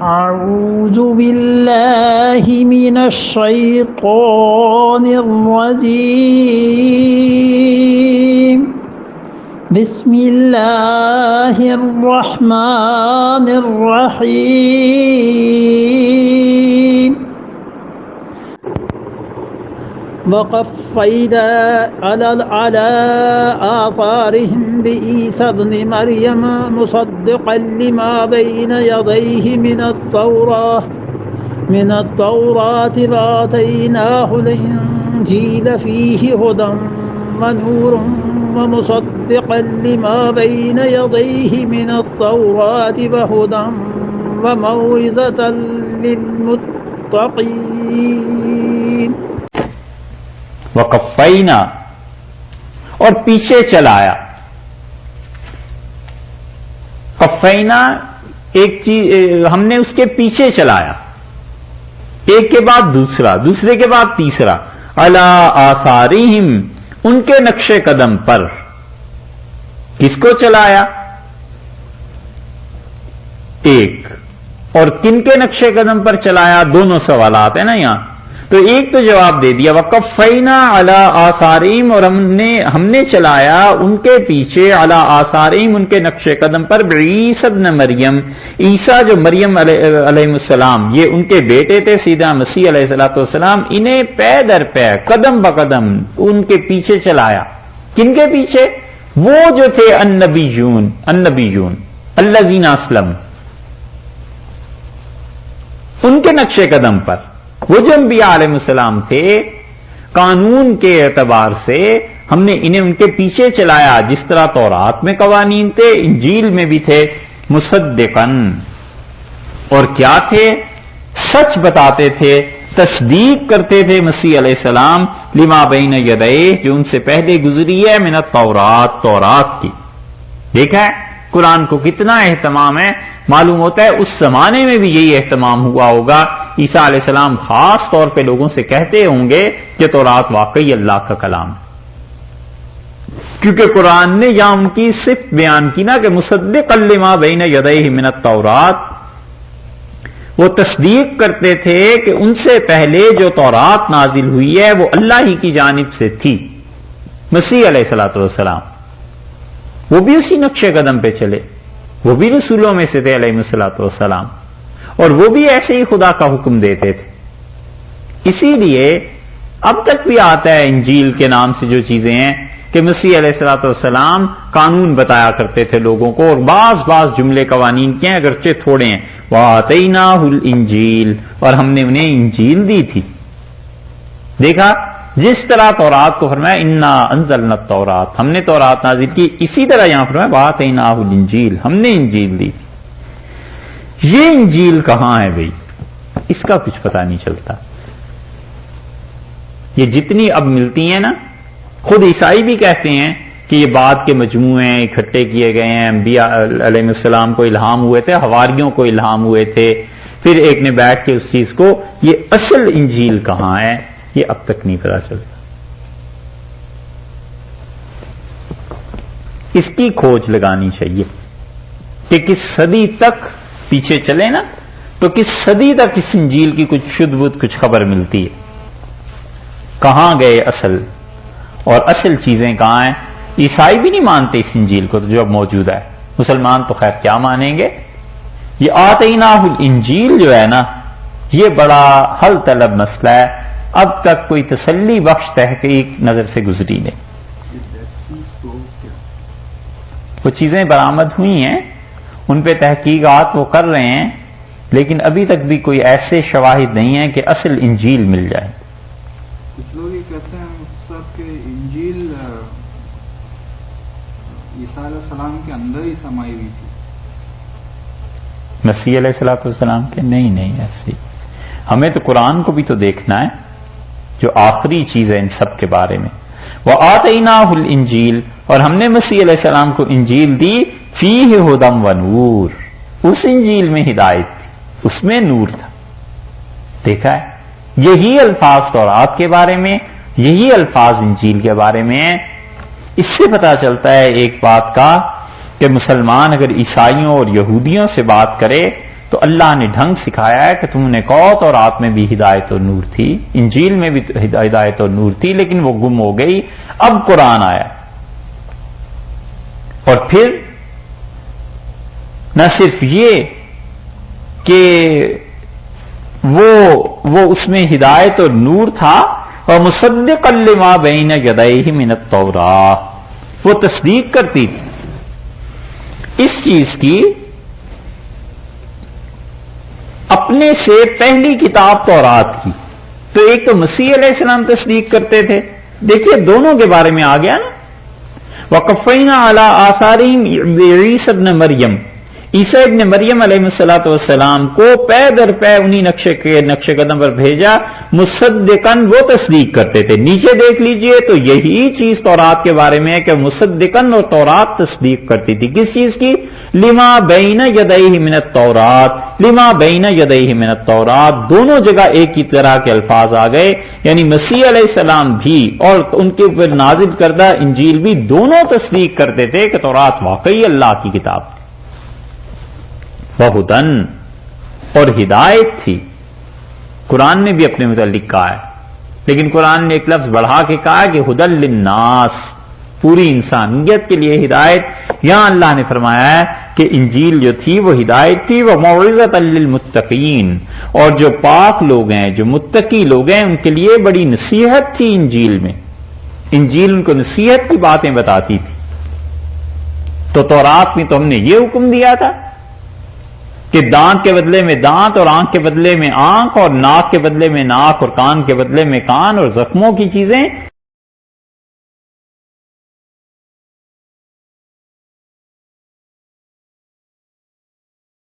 أعوذ بالله من الشيطان الرجيم بسم الله الرحمن الرحيم وقفينا على آثارهم بعيسى ابن مريم مصدقا لما بين يديه من التوراة وآتيناه الإنجيل فيه هدى ونور ومصدقا لما بين يديه من التوراة وهدى وموعظة للمتقين وقفینا اور پیچھے چلایا. قفینا ایک چیز ہم نے اس کے پیچھے چلایا، ایک کے بعد دوسرا، دوسرے کے بعد تیسرا. علی آثارہم ان کے نقش قدم پر. کس کو چلایا؟ ایک. اور کن کے نقش قدم پر چلایا؟ دونوں سوالات ہیں نا یہاں. تو ایک تو جواب دے دیا وقفینا علی آثارہم، اور ہم نے چلایا ان کے پیچھے علی آثارہم ان کے نقش قدم پر بعیسی ابن مریم، عیسیٰ جو مریم علیہ السلام یہ ان کے بیٹے تھے سیدنا مسیح علیہ السلام، انہیں پے در پے قدم بقدم ان کے پیچھے چلایا. کن کے پیچھے؟ وہ جو تھے النبیون الذین اسلموا، ان کے نقش قدم پر. وہ جو انبیاء علیہ السلام تھے قانون کے اعتبار سے ہم نے انہیں ان کے پیچھے چلایا، جس طرح تورات میں قوانین تھے انجیل میں بھی تھے. مصدقاً، اور کیا تھے؟ سچ بتاتے تھے، تصدیق کرتے تھے مسیح علیہ السلام لما بین یدیہ جو ان سے پہلے گزری ہے من التورات، تورات کی. دیکھا ہے قرآن کو کتنا اہتمام ہے. معلوم ہوتا ہے اس زمانے میں بھی یہی اہتمام ہوا ہوگا. عیسیٰ علیہ السلام خاص طور پہ لوگوں سے کہتے ہوں گے کہ تورات واقعی اللہ کا کلام ہے، کیونکہ قرآن نے یہاں ان کی صفت بیان کی نا کہ مصدقا لما بین یدیہ من التورات، وہ تصدیق کرتے تھے کہ ان سے پہلے جو تورات نازل ہوئی ہے وہ اللہ ہی کی جانب سے تھی. مسیح علیہ السلام وہ بھی اسی نقش قدم پہ چلے، وہ بھی رسولوں میں سے تھے علیہ السلام، اور وہ بھی ایسے ہی خدا کا حکم دیتے تھے. اسی لیے اب تک بھی آتا ہے انجیل کے نام سے جو چیزیں ہیں کہ مسیح علیہ السلام قانون بتایا کرتے تھے لوگوں کو، اور بعض جملے قوانین کے ہیں اگرچہ تھوڑے ہیں. وَآتَيْنَاهُ الْإِنْجِيلَ، اور ہم نے انہیں انجیل دی تھی. دیکھا جس طرح تورات کو فرمایا اِنَّا أَنزَلْنَا التَّوْرَاةَ، ہم نے تورات نازل کی، اسی طرح یہاں فرمایا وَآتَيْنَاهُ الْإِنْجِيلَ، ہم نے انجیل دی. یہ انجیل کہاں ہے بھئی؟ اس کا کچھ پتہ نہیں چلتا. یہ جتنی اب ملتی ہیں نا، خود عیسائی بھی کہتے ہیں کہ یہ بعد کے مجموعے ہیں، اکٹھے کیے گئے ہیں، انبیاء علیہ السلام کو الہام ہوئے تھے، حواریوں کو الہام ہوئے تھے، پھر ایک نے بیٹھ کے اس چیز کو. یہ اصل انجیل کہاں ہے یہ اب تک نہیں پتہ چلتا. اس کی کھوج لگانی چاہیے کہ کس صدی تک پیچھے چلے نا تو کس صدی تک اس انجیل کی کچھ شدھ بدھ کچھ خبر ملتی ہے. کہاں گئے اصل، اور اصل چیزیں کہاں ہیں؟ عیسائی بھی نہیں مانتے اس انجیل کو جو اب موجود ہے، مسلمان تو خیر کیا مانیں گے. یہ آتیناہ الانجیل جو ہے نا یہ بڑا حل طلب مسئلہ ہے، اب تک کوئی تسلی بخش تحقیق نظر سے گزری نہیں. وہ چیزیں برآمد ہوئی ہیں، ان پہ تحقیقات وہ کر رہے ہیں، لیکن ابھی تک بھی کوئی ایسے شواہد نہیں ہیں کہ اصل انجیل مل جائے. کچھ لوگ یہ کہتے ہیں صاحب کہ انجیل عیسیٰ علیہ السلام کے اندر ہی سمائی ہوئی تھی. مسیح علیہ السلام کے نہیں ایسی. ہمیں تو قرآن کو بھی تو دیکھنا ہے جو آخری چیز ہے ان سب کے بارے میں. وَآتَيْنَاهُ الْإِنْجِيلَ، اور ہم نے مسیح علیہ السلام کو انجیل دی، فِيهِ هُدًى وَنُورٌ، اس انجیل میں ہدایت تھی، اس میں نور تھا. دیکھا ہے یہی الفاظ تورات کے بارے میں، یہی الفاظ انجیل کے بارے میں ہیں. اس سے پتہ چلتا ہے ایک بات کا کہ مسلمان اگر عیسائیوں اور یہودیوں سے بات کرے تو اللہ نے ڈھنگ سکھایا ہے کہ تم نے کہو تورات میں بھی ہدایت اور نور تھی، انجیل میں بھی ہدایت اور نور تھی، لیکن وہ گم ہو گئی، اب قرآن آیا۔ اور پھر نہ صرف یہ کہ وہ اس میں ہدایت اور نور تھا، اور مصدقا لما بین یدیہ من التوراہ، وہ تصدیق کرتی تھی اس چیز کی اپنے سے پہلی کتاب تورات کی۔ تو ایک تو مسیح علیہ السلام تصدیق کرتے تھے، دیکھیے دونوں کے بارے میں آ گیا نا، وقفینا علی آثارہم بعیسی ابن مریم، عیسیٰ ابن مریم علیہ الصلوۃ والسلام کو پے در پے انہی نقش قدم پر بھیجا، مصدقاً وہ تصدیق کرتے تھے۔ نیچے دیکھ لیجئے تو یہی چیز تورات کے بارے میں ہے کہ مصدقاً اور تورات تصدیق کرتی تھی، کس چیز کی؟ لما بین یدیہ من التورات، لما بین یدیہ من التورات، دونوں جگہ ایک ہی طرح کے الفاظ آ گئے، یعنی مسیح علیہ السلام بھی اور ان کے اوپر نازل کردہ انجیل بھی دونوں تصدیق کرتے تھے کہ تورات واقعی اللہ کی کتاب تھی، بہدن اور ہدایت تھی۔ قرآن نے بھی اپنے متعلق کہا ہے، لیکن قرآن نے ایک لفظ بڑھا کے کہا کہ ہدی للناس، پوری انسانیت کے لیے ہدایت۔ یہاں اللہ نے فرمایا ہے کہ انجیل جو تھی وہ ہدایت تھی، وہ موعظۃ للمتقین، اور جو پاک لوگ ہیں، جو متقی لوگ ہیں، ان کے لیے بڑی نصیحت تھی انجیل میں، انجیل ان کو نصیحت کی باتیں بتاتی تھی۔ تو تورات میں تو ہم نے یہ حکم دیا تھا کہ دانت کے بدلے میں دانت، اور آنکھ کے بدلے میں آنکھ، اور ناک کے بدلے میں ناک، اور کان کے بدلے میں کان، اور زخموں کی چیزیں